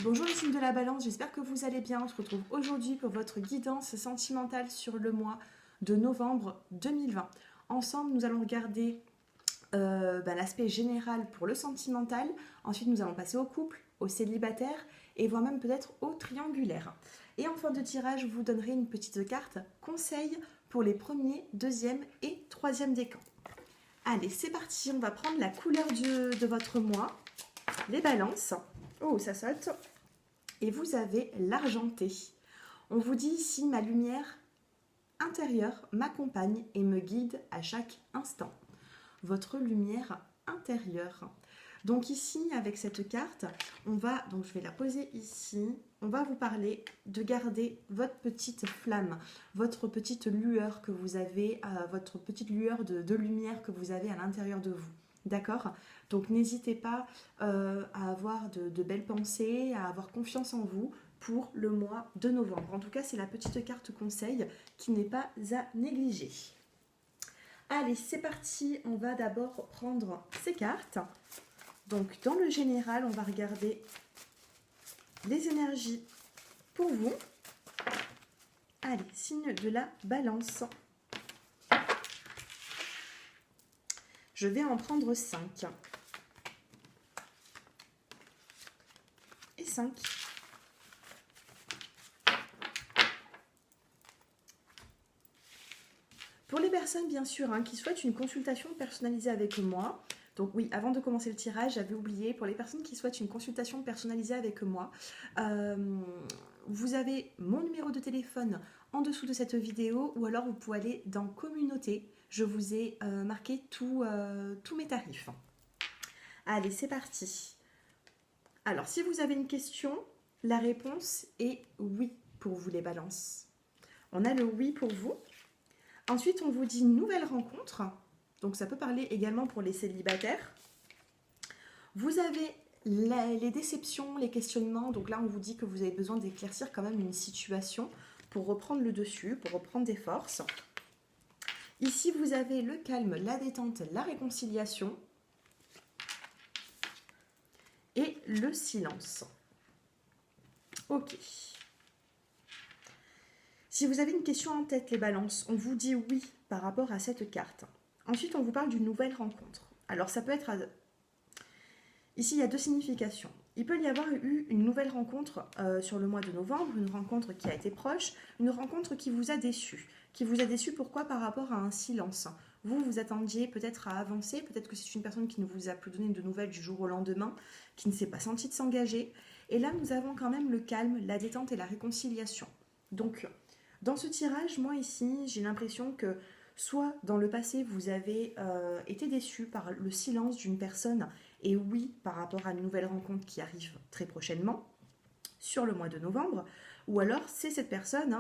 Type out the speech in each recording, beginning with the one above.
Bonjour les signes de la balance, j'espère que vous allez bien. On se retrouve aujourd'hui pour votre guidance sentimentale sur le mois de novembre 2020. Ensemble, nous allons regarder l'aspect général pour le sentimental. Ensuite, nous allons passer au couple, au célibataire et voire même peut-être au triangulaire. Et en fin de tirage, je vous donnerai une petite carte conseil pour les premiers, deuxième et troisième décans. Allez, c'est parti, on va prendre la couleur de votre mois, les balances. Oh, ça saute. Et vous avez l'argenté. On vous dit ici, ma lumière intérieure m'accompagne et me guide à chaque instant. Votre lumière intérieure. Donc ici, avec cette carte, donc je vais la poser ici, on va vous parler de garder votre petite flamme, votre petite lueur que vous avez, votre petite lueur de lumière que vous avez à l'intérieur de vous. D'accord? Donc n'hésitez pas à avoir de belles pensées, à avoir confiance en vous pour le mois de novembre. En tout cas, c'est la petite carte conseil qui n'est pas à négliger. Allez, c'est parti. On va d'abord prendre ces cartes. Donc, dans le général, on va regarder les énergies pour vous. Allez, signe de la balance. Je vais en prendre 5. Et 5. Pour les personnes, bien sûr, qui souhaitent une consultation personnalisée avec moi, donc oui, avant de commencer le tirage, j'avais oublié, pour les personnes qui souhaitent une consultation personnalisée avec moi, vous avez mon numéro de téléphone en dessous de cette vidéo, ou alors vous pouvez aller dans communauté, je vous ai marqué tous mes tarifs. Allez, c'est parti. Alors, si vous avez une question, la réponse est oui pour vous les balances. On a le oui pour vous. Ensuite, on vous dit nouvelle rencontre. Donc, ça peut parler également pour les célibataires. Vous avez les déceptions, les questionnements. Donc là, on vous dit que vous avez besoin d'éclaircir quand même une situation pour reprendre le dessus, pour reprendre des forces. Ici, vous avez le calme, la détente, la réconciliation et le silence. Ok. Si vous avez une question en tête, les balances, on vous dit oui par rapport à cette carte. Ensuite, on vous parle d'une nouvelle rencontre. Alors, ça peut être... Ici, il y a deux significations. Il peut y avoir eu une nouvelle rencontre sur le mois de novembre, une rencontre qui a été proche, une rencontre qui vous a déçu. Qui vous a déçu, pourquoi? Par rapport à un silence. Vous, vous attendiez peut-être à avancer, peut-être que c'est une personne qui ne vous a plus donné de nouvelles du jour au lendemain, qui ne s'est pas sentie de s'engager. Et là, nous avons quand même le calme, la détente et la réconciliation. Donc, dans ce tirage, moi ici, j'ai l'impression que soit dans le passé, vous avez été déçu par le silence d'une personne, et oui, par rapport à une nouvelle rencontre qui arrive très prochainement, sur le mois de novembre, ou alors c'est cette personne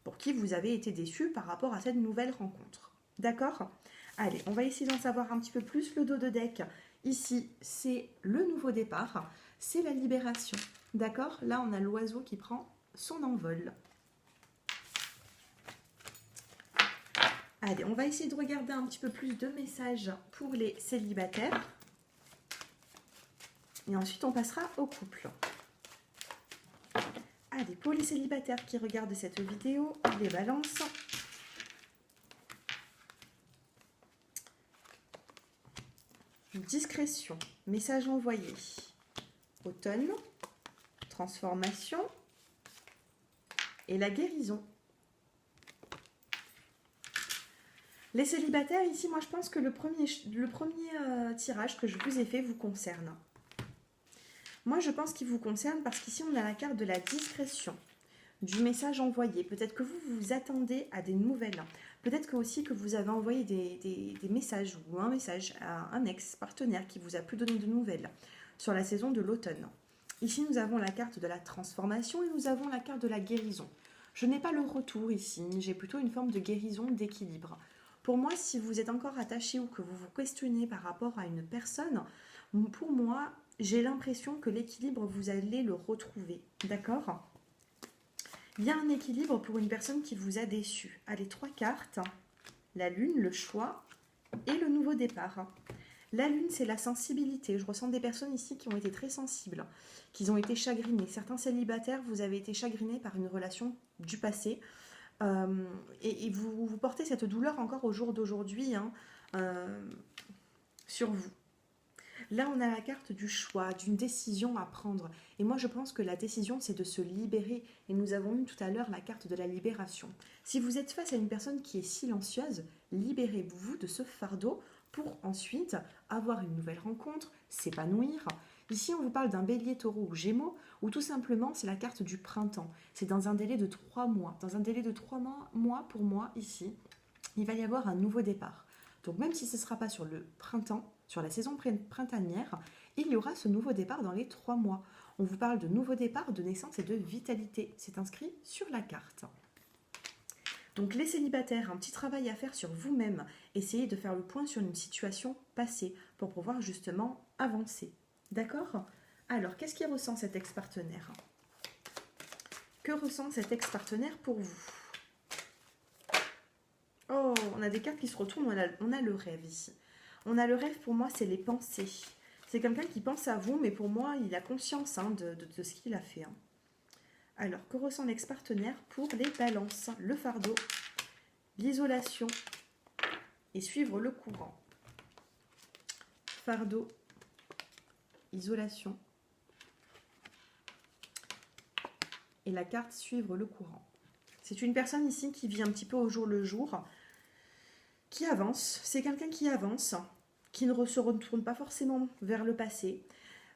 pour qui vous avez été déçu par rapport à cette nouvelle rencontre. D'accord? Allez, on va essayer d'en savoir un petit peu plus. Le dos de deck, ici, c'est le nouveau départ, c'est la libération. D'accord? Là, on a l'oiseau qui prend son envol. Allez, on va essayer de regarder un petit peu plus de messages pour les célibataires. Et ensuite, on passera au couple. Allez, pour les célibataires qui regardent cette vidéo, les balances. Discrétion, message envoyé. Automne, transformation et la guérison. Les célibataires, ici, moi je pense que le premier tirage que je vous ai fait vous concerne. Moi je pense qu'il vous concerne parce qu'ici on a la carte de la discrétion, du message envoyé. Peut-être que vous vous attendez à des nouvelles. Peut-être que aussi que vous avez envoyé des messages ou un message à un ex-partenaire qui vous a plus donné de nouvelles sur la saison de l'automne. Ici nous avons la carte de la transformation et nous avons la carte de la guérison. Je n'ai pas le retour ici, j'ai plutôt une forme de guérison, d'équilibre. Pour moi, si vous êtes encore attaché ou que vous vous questionnez par rapport à une personne, pour moi, j'ai l'impression que l'équilibre, vous allez le retrouver. D'accord? Il y a un équilibre pour une personne qui vous a déçu. Allez, 3 cartes. La lune, le choix et le nouveau départ. La lune, c'est la sensibilité. Je ressens des personnes ici qui ont été très sensibles, qui ont été chagrinées. Certains célibataires, vous avez été chagrinés par une relation du passé. Et vous portez cette douleur encore au jour d'aujourd'hui hein, sur vous. Là, on a la carte du choix, d'une décision à prendre. Et moi, je pense que la décision, c'est de se libérer. Et nous avons eu tout à l'heure la carte de la libération. Si vous êtes face à une personne qui est silencieuse, libérez-vous de ce fardeau pour ensuite avoir une nouvelle rencontre, s'épanouir. Ici, on vous parle d'un bélier, taureau ou gémeaux, ou tout simplement, c'est la carte du printemps. C'est dans un délai de 3 mois. Dans un délai de 3 mois, pour moi, ici, il va y avoir un nouveau départ. Donc même si ce ne sera pas sur le printemps, sur la saison printanière, il y aura ce nouveau départ dans les 3 mois. On vous parle de nouveau départ, de naissance et de vitalité. C'est inscrit sur la carte. Donc les célibataires, un petit travail à faire sur vous-même. Essayez de faire le point sur une situation passée pour pouvoir justement avancer. D'accord? Alors, qu'est-ce qu'il ressent cet ex-partenaire? Que ressent cet ex-partenaire pour vous? Oh, on a des cartes qui se retournent, on a le rêve ici. On a le rêve, pour moi, c'est les pensées. C'est quelqu'un qui pense à vous, mais pour moi, il a conscience hein, de ce qu'il a fait. Hein. Alors, que ressent l'ex-partenaire pour les balances? Le fardeau, l'isolation et suivre le courant. Fardeau, isolation et la carte suivre le courant. C'est une personne ici qui vit un petit peu au jour le jour, qui avance. C'est quelqu'un qui avance, qui ne se retourne pas forcément vers le passé,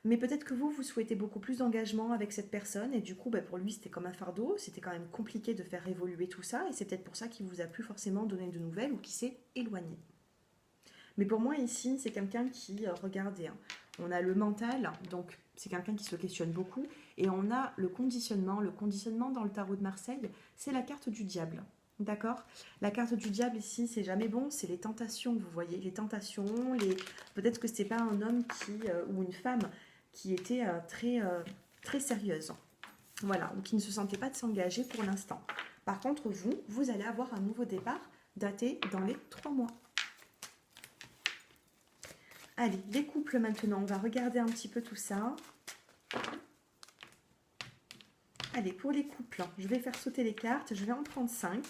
mais peut-être que vous souhaitez beaucoup plus d'engagement avec cette personne, et du coup, pour lui, c'était comme un fardeau, c'était quand même compliqué de faire évoluer tout ça, et c'est peut-être pour ça qu'il ne vous a plus forcément donné de nouvelles, ou qui s'est éloigné. Mais pour moi, ici, c'est quelqu'un qui, regardez, hein, on a le mental, donc c'est quelqu'un qui se questionne beaucoup, et on a le conditionnement. Le conditionnement dans le tarot de Marseille, c'est la carte du diable. D'accord? La carte du diable ici, c'est jamais bon, c'est les tentations, vous voyez, les tentations, peut-être que c'est pas un homme ou une femme qui était très sérieuse. Voilà, ou qui ne se sentait pas de s'engager pour l'instant. Par contre, vous allez avoir un nouveau départ daté dans les 3 mois. Allez, les couples maintenant, on va regarder un petit peu tout ça. Allez, pour les couples, je vais faire sauter les cartes, je vais en prendre 5.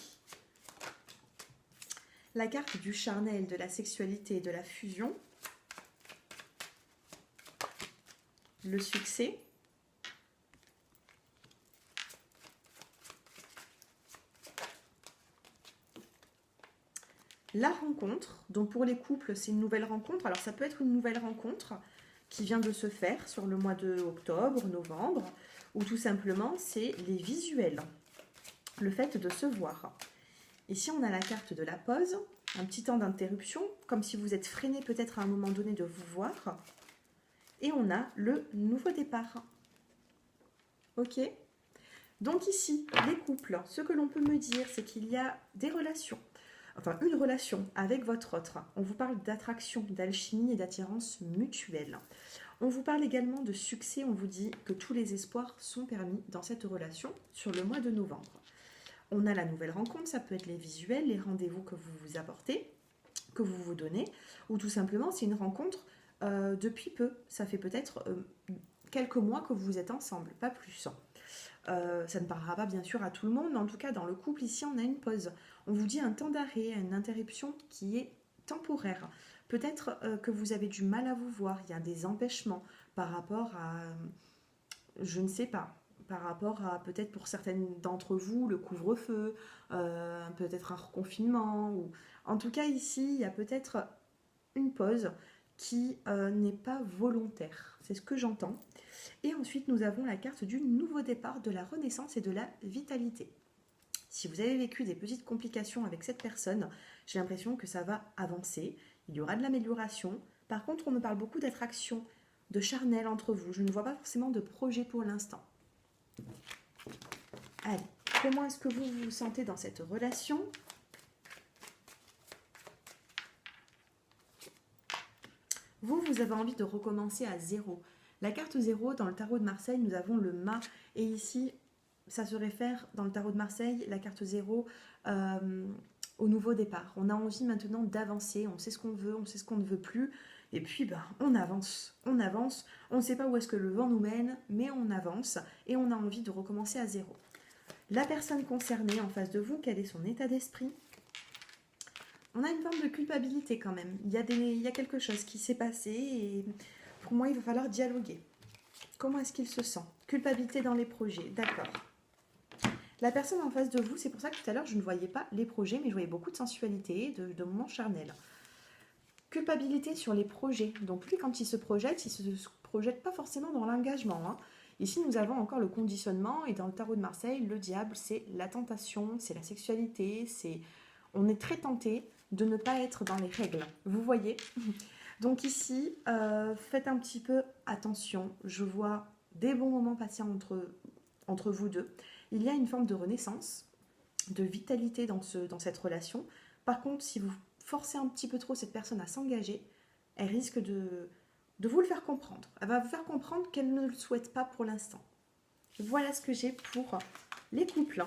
La carte du charnel, de la sexualité et de la fusion. Le succès. La rencontre, donc pour les couples, c'est une nouvelle rencontre. Alors ça peut être une nouvelle rencontre qui vient de se faire sur le mois de octobre, novembre, ou tout simplement c'est les visuels, le fait de se voir. Ici on a la carte de la pause, un petit temps d'interruption, comme si vous êtes freiné peut-être à un moment donné de vous voir. Et on a le nouveau départ. Ok? Donc ici, les couples, ce que l'on peut me dire, c'est qu'il y a des relations. Enfin, une relation avec votre autre. On vous parle d'attraction, d'alchimie et d'attirance mutuelle. On vous parle également de succès. On vous dit que tous les espoirs sont permis dans cette relation sur le mois de novembre. On a la nouvelle rencontre, ça peut être les visuels, les rendez-vous que vous vous apportez, que vous vous donnez, ou tout simplement c'est une rencontre depuis peu. Ça fait peut-être quelques mois que vous êtes ensemble, pas plus. Ça ne parlera pas bien sûr à tout le monde, mais en tout cas dans le couple ici on a une pause. On vous dit un temps d'arrêt, une interruption qui est temporaire. Peut-être que vous avez du mal à vous voir, il y a des empêchements par rapport à, je ne sais pas, par rapport à peut-être pour certaines d'entre vous le couvre-feu, peut-être un reconfinement. Ou... En tout cas ici il y a peut-être une pause qui n'est pas volontaire, c'est ce que j'entends. Et ensuite, nous avons la carte du nouveau départ, de la renaissance et de la vitalité. Si vous avez vécu des petites complications avec cette personne, j'ai l'impression que ça va avancer. Il y aura de l'amélioration. Par contre, on me parle beaucoup d'attraction, de charnel entre vous. Je ne vois pas forcément de projet pour l'instant. Allez, comment est-ce que vous vous sentez dans cette relation ? Vous avez envie de recommencer à zéro. La carte 0, dans le tarot de Marseille, nous avons le mât. Et ici, ça se réfère, dans le tarot de Marseille, la carte 0, au nouveau départ. On a envie maintenant d'avancer, on sait ce qu'on veut, on sait ce qu'on ne veut plus. Et puis, ben, on avance, on avance. On ne sait pas où est-ce que le vent nous mène, mais on avance et on a envie de recommencer à zéro. La personne concernée en face de vous, quel est son état d'esprit? On a une forme de culpabilité quand même. Il y a quelque chose qui s'est passé et pour moi, il va falloir dialoguer. Comment est-ce qu'il se sent? Culpabilité dans les projets, d'accord. La personne en face de vous, c'est pour ça que tout à l'heure, je ne voyais pas les projets, mais je voyais beaucoup de sensualité, de moments charnels. Culpabilité sur les projets. Donc lui, quand il se projette pas forcément dans l'engagement. Hein. Ici, nous avons encore le conditionnement, et dans le tarot de Marseille, le diable, c'est la tentation, c'est la sexualité, on est très tenté de ne pas être dans les règles. Vous voyez? Donc ici, faites un petit peu attention. Je vois des bons moments passer entre vous deux. Il y a une forme de renaissance, de vitalité dans cette relation. Par contre, si vous forcez un petit peu trop cette personne à s'engager, elle risque de vous le faire comprendre. Elle va vous faire comprendre qu'elle ne le souhaite pas pour l'instant. Voilà ce que j'ai pour les couples.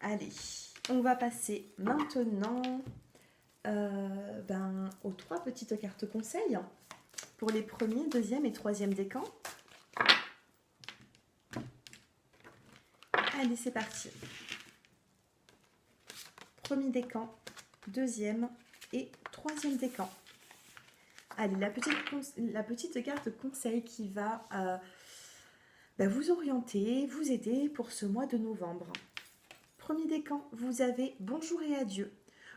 Allez, on va passer maintenant aux 3 petites cartes conseils pour les premiers, deuxième et troisième décans. Allez, c'est parti. Premier décan, deuxième et troisième décan. Allez, la petite carte conseil qui va vous orienter, vous aider pour ce mois de novembre. Premier décan, vous avez bonjour et adieu.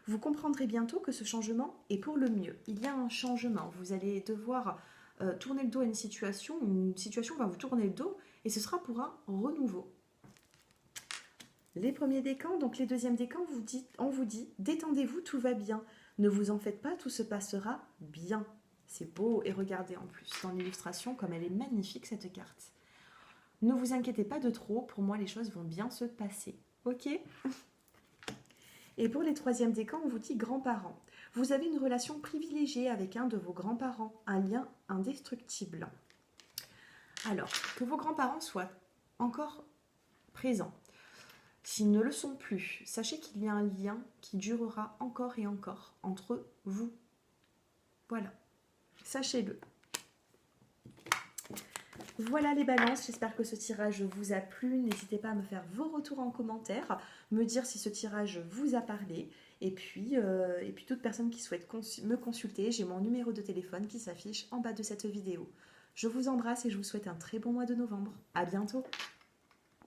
Vous comprendrez bientôt que ce changement est pour le mieux. Il y a un changement. Vous allez devoir tourner le dos à une situation va vous tourner le dos et ce sera pour un renouveau. Les premiers décans, donc les deuxièmes décans, on vous dit détendez-vous, tout va bien. Ne vous en faites pas, tout se passera bien. C'est beau et regardez en plus dans l'illustration comme elle est magnifique cette carte. Ne vous inquiétez pas de trop, pour moi les choses vont bien se passer. Ok? Et pour les troisièmes décans, on vous dit grands-parents. Vous avez une relation privilégiée avec un de vos grands-parents, un lien indestructible. Alors, que vos grands-parents soient encore présents. S'ils ne le sont plus, sachez qu'il y a un lien qui durera encore et encore entre vous. Voilà, sachez-le. Voilà les balances, j'espère que ce tirage vous a plu. N'hésitez pas à me faire vos retours en commentaire, me dire si ce tirage vous a parlé. Et puis toute personne qui souhaite me consulter, j'ai mon numéro de téléphone qui s'affiche en bas de cette vidéo. Je vous embrasse et je vous souhaite un très bon mois de novembre. À bientôt.